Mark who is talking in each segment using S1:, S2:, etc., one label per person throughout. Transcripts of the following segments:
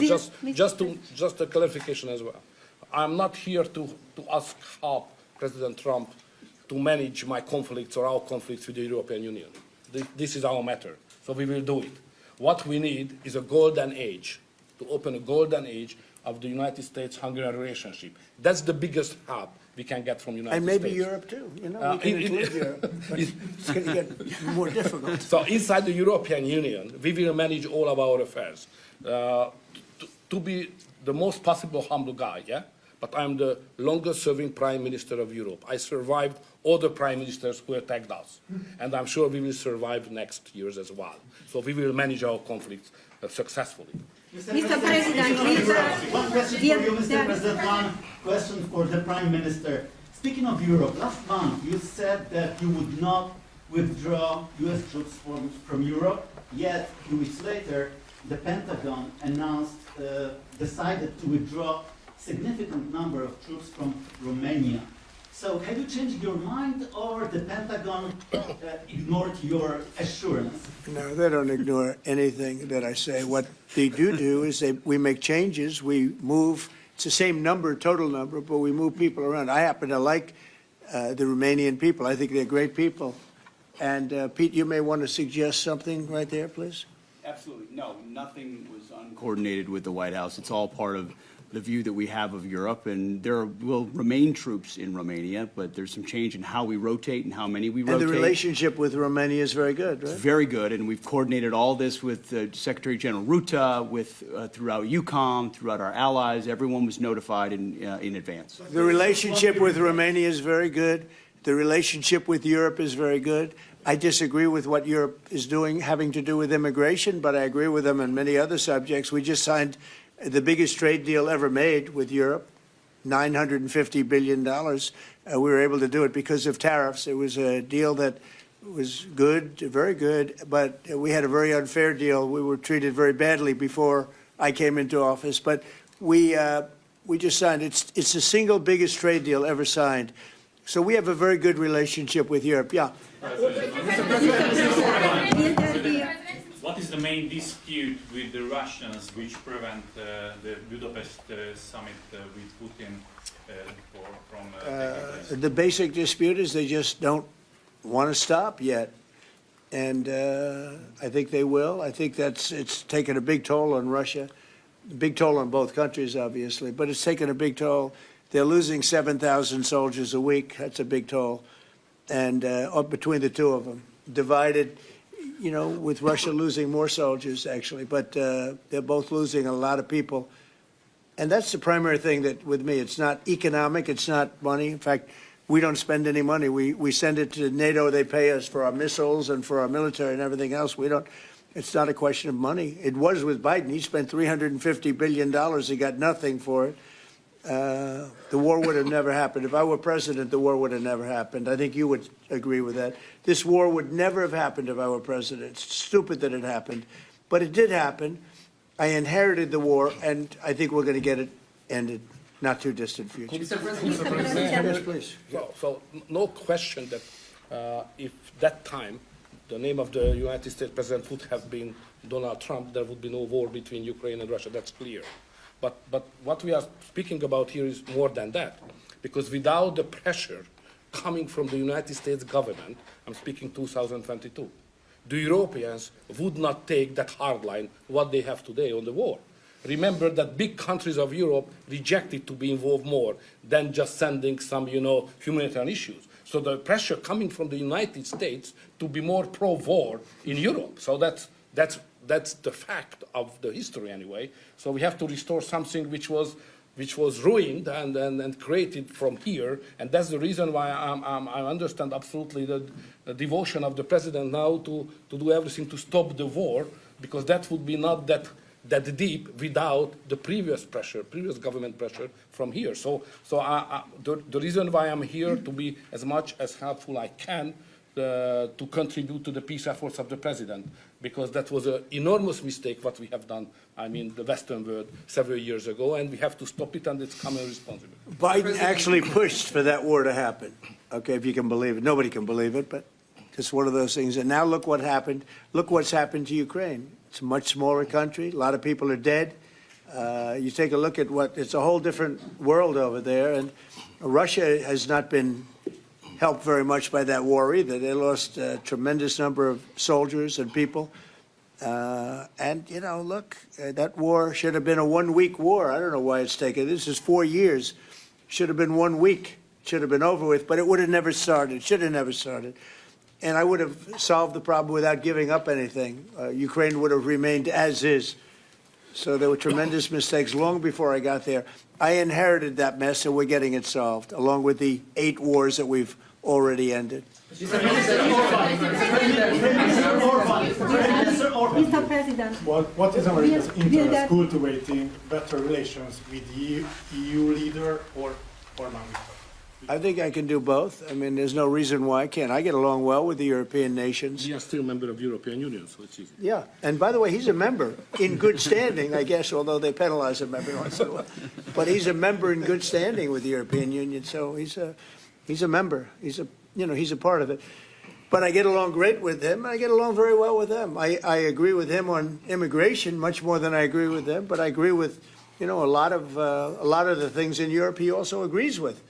S1: just a clarification as well. I'm not here to ask help President Trump to manage my conflicts or our conflicts with the European Union. This is our matter, so we will do it. What we need is a golden age, to open a golden age of the United States-Hungary relationship. That's the biggest help we can get from the United States.
S2: And maybe Europe too, you know, we can include Europe, but it's going to get more difficult.
S1: So inside the European Union, we will manage all of our affairs. To be the most possible humble guy, yeah? But I'm the longest-serving Prime Minister of Europe. I survived all the Prime Ministers who attacked us. And I'm sure we will survive next years as well. So we will manage our conflicts successfully.
S3: Mr. President,
S4: one question for you, Mr. President, one question for the Prime Minister. Speaking of Europe, last month you said that you would not withdraw US troops from Europe, yet 2 weeks later the Pentagon announced, decided to withdraw significant number of troops from Romania. So have you changed your mind, or the Pentagon ignored your assurance?
S2: No, they don't ignore anything that I say. What they do is we make changes, we move, it's the same number, total number, but we move people around. I happen to like the Romanian people. I think they're great people. And Pete, you may want to suggest something right there, please.
S5: Absolutely. No, nothing was uncoordinated with the White House. It's all part of the view that we have of Europe, and there will remain troops in Romania, but there's some change in how we rotate and how many we rotate.
S2: And the relationship with Romania is very good, right?
S5: It's very good, and we've coordinated all this with Secretary General Ruta, with throughout EUCOM, throughout our allies. Everyone was notified in advance.
S2: The relationship with Romania is very good. The relationship with Europe is very good. I disagree with what Europe is doing having to do with immigration, but I agree with them on many other subjects. We just signed the biggest trade deal ever made with Europe, $950 billion. We were able to do it because of tariffs. It was a deal that was good, very good, but we had a very unfair deal. We were treated very badly before I came into office, but we just signed. It's the single biggest trade deal ever signed. So we have a very good relationship with Europe. Yeah.
S6: What is the main dispute with the Russians which prevent the Budapest summit with Putin from taking place?
S2: The basic dispute is they just don't want to stop yet. And I think they will. I think it's taken a big toll on Russia, a big toll on both countries, obviously, but it's taken a big toll. They're losing 7,000 soldiers a week. That's a big toll. And between the two of them, divided, you know, with Russia losing more soldiers, actually, but they're both losing a lot of people. And that's the primary thing that, with me, it's not economic, it's not money. In fact, we don't spend any money. We send it to NATO. They pay us for our missiles and for our military and everything else. We don't. It's not a question of money. It was with Biden. He spent $350 billion. He got nothing for it. The war would have never happened. If I were president, the war would have never happened. I think you would agree with that. This war would never have happened if I were president. It's stupid that it happened, but it did happen. I inherited the war, and I think we're going to get it ended not too distant future.
S1: Mr. President,
S2: yes, please.
S1: So no question that if that time the name of the United States president would have been Donald Trump, there would be no war between Ukraine and Russia. That's clear. But what we are speaking about here is more than that, because without the pressure coming from the United States government, I'm speaking 2022, the Europeans would not take that hard line what they have today on the war. Remember that big countries of Europe rejected to be involved more than just sending some, humanitarian issues. So the pressure coming from the United States to be more pro-war in Europe. So that's the fact of the history anyway. So we have to restore something which was ruined and created from here, and that's the reason why I understand absolutely the devotion of the president now to do everything to stop the war, because that would be not that deep without the previous government pressure from here. So the reason why I'm here to be as much as helpful I can to contribute to the peace efforts of the president, because that was an enormous mistake what we have done, the Western world several years ago, and we have to stop it, and it's common responsibility.
S2: Biden actually pushed for that war to happen. Okay, if you can believe it. Nobody can believe it, but it's one of those things. And now look what happened. Look what's happened to Ukraine. It's a much smaller country. A lot of people are dead. You take a look at it's a whole different world over there, and Russia has not been helped very much by that war either. They lost a tremendous number of soldiers and people. And, you know, look, that war should have been a 1-week war. I don't know why it's taken. This is 4 years. Should have been 1 week. Should have been over with, but it would have never started. Should have never started. And I would have solved the problem without giving up anything. Ukraine would have remained as is. So there were tremendous mistakes long before I got there. I inherited that mess, and we're getting it solved, along with the 8 wars that we've already ended.
S4: Mr.
S3: President.
S7: What is America's interest cultivating better relations with the EU leader or Orbán?
S2: I think I can do both. I mean, there's no reason why I can't. I get along well with the European nations.
S1: We are still a member of the European Union, so it's easy.
S2: Yeah, and by the way, he's a member in good standing, I guess, although they penalize him every once in a while. But he's a member in good standing with the European Union, so he's a member. He's a part of it. But I get along great with him. I get along very well with them. I agree with him on immigration much more than I agree with them. But I agree with, a lot of the things in Europe he also agrees with.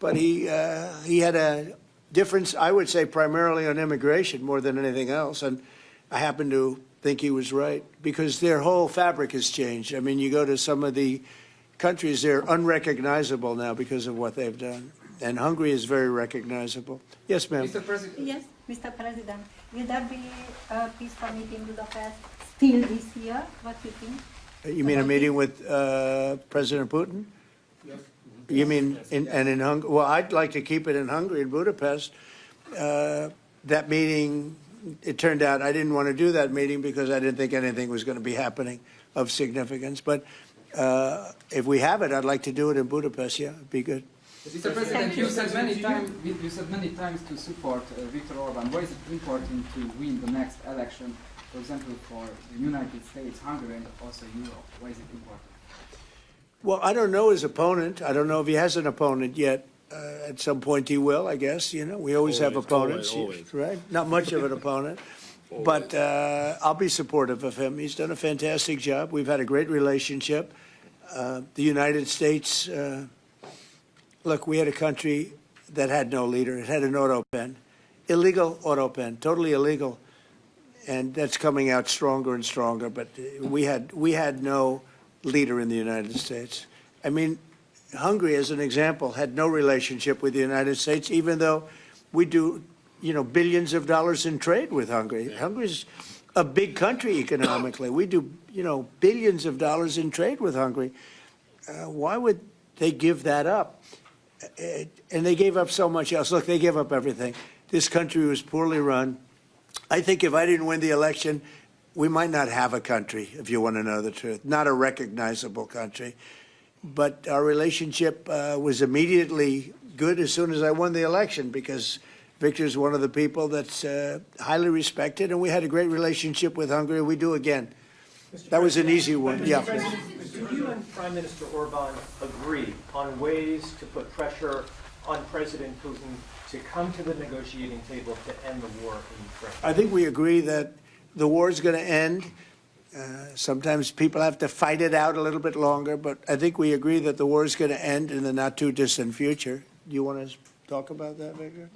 S2: But he had a difference, I would say, primarily on immigration more than anything else. And I happen to think he was right because their whole fabric has changed. I mean, you go to some of the countries, they're unrecognizable now because of what they've done. And Hungary is very recognizable. Yes, ma'am.
S8: Mr. President.
S3: Yes, Mr. President. Will there be a peace summit in Budapest still this year? What do you think?
S2: You mean a meeting with President Putin?
S1: Yes.
S2: You mean in Hungary? Well, I'd like to keep it in Hungary, in Budapest. That meeting, it turned out I didn't want to do that meeting because I didn't think anything was going to be happening of significance. But if we have it, I'd like to do it in Budapest. Yeah, it'd be good.
S8: Mr. President, you said many times to support Viktor Orbán. Why is it important to win the next election, for example, for the United States, Hungary, and also Europe? Why is it important?
S2: Well, I don't know his opponent. I don't know if he has an opponent yet. At some point he will, I guess. We always have opponents,
S1: always.
S2: right? Not much of an opponent. But I'll be supportive of him. He's done a fantastic job. We've had a great relationship. The United States, look, we had a country that had no leader. It had an auto pen, illegal auto pen, totally illegal. And that's coming out stronger and stronger. But we had no leader in the United States. I mean, Hungary, as an example, had no relationship with the United States, even though we do, billions of dollars in trade with Hungary. Yeah. Hungary's a big country economically. We do, billions of dollars in trade with Hungary. Why would they give that up? And they gave up so much else. Look, they gave up everything. This country was poorly run. I think if I didn't win the election, we might not have a country, if you want to know the truth, not a recognizable country. But our relationship was immediately good as soon as I won the election because Viktor's one of the people that's highly respected, and we had a great relationship with Hungary. We do again. That was an easy one. Yeah.
S9: Do you and Prime Minister Orbán agree on ways to put pressure on President Putin to come to the negotiating table to end the war in Ukraine?
S2: I think we agree that the war is going to end. Sometimes people have to fight it out a little bit longer, but I think we agree that the war is going to end in the not-too-distant future. Do you want to talk about that, Viktor?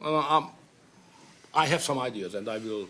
S1: I have some ideas, and I will